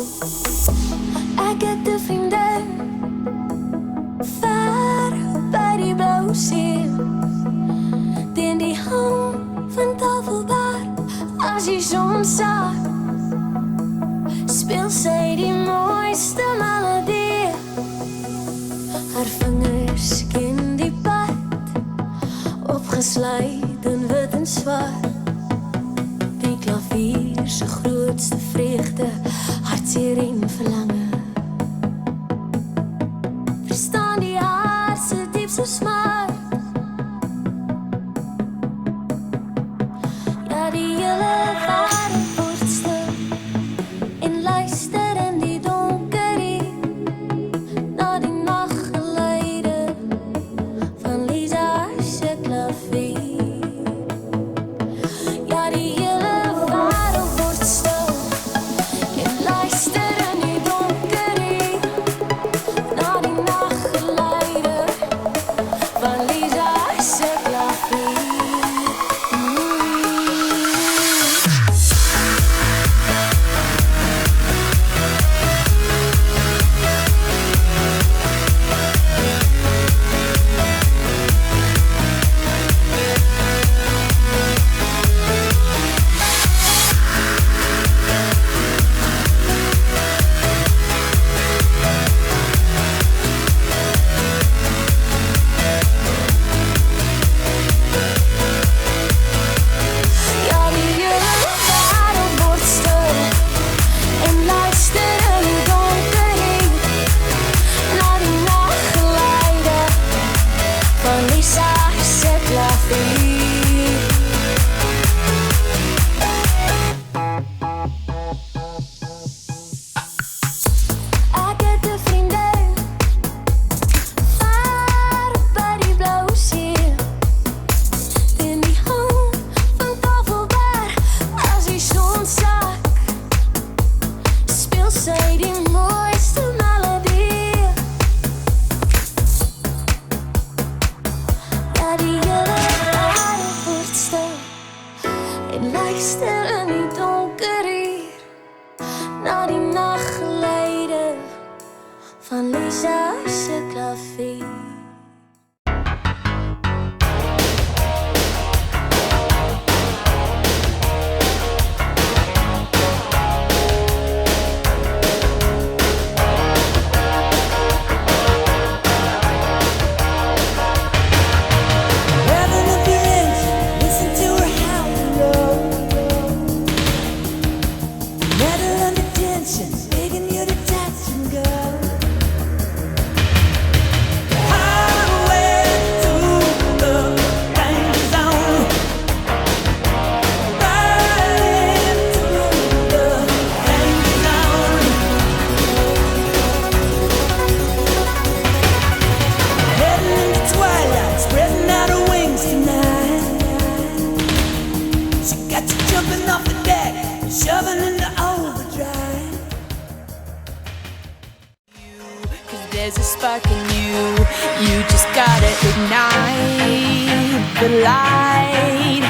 Ek het 'n vriendin ver by die blou see, teen die hang van Tafelberg. As die son sak, speel sy die mooiste melodie. Haar vingers ken die pad, opgesluit in wit en swart. Die klavier se grootste vreugde, hartseer en verlange. Verstaan die hart se diepste smart. Ja, die hele wêreld word stil en luister in die donkerie na die nachtgeluide van Lisa se klavier. Ja, die hele wêreld word stil en luister in die donkerie na die nachtgeluide van Lisa se klavier. Ja, die hele wêreld word stil en luister in die donkerie na die nachtgeluide van Lisa se klavier. Ek het 'n vriendin ver by die blou see, teen die hang van Tafelberg. As die son sak, speel sy die mooiste melodie. Ja, die hele wêreld word stil en luister in die donkerie na die nachtgeluide van Lisa se klavier. Rather than be rich, listen to her howl and roll. Metal under tension, begging you to touch and go. Highway to the danger zone. Riding through the danger zone. Heading into twilight, spreading out her wings tonight. She got you jumping off the deck, shoving into overdrive. 'Cause there's a spark in you. You just gotta ignite the light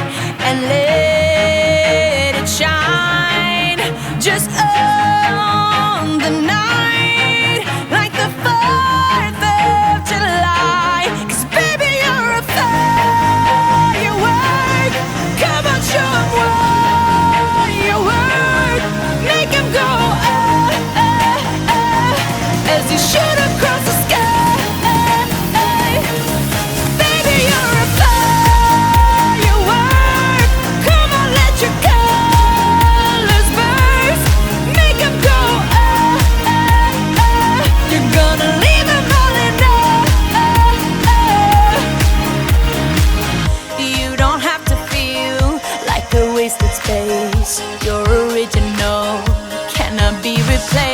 and let it shine. Just on the night, like the 4th of July. 'Cause baby, you're a firework. Come on, show 'em what you work. Make 'em go, as you shoot across the sky. Baby, you're a firework. Come on, let your colors burst. Make 'em go, you're gonna leave 'em all in awe. You don't have to feel like a wasted space. You're original, cannot be replaced.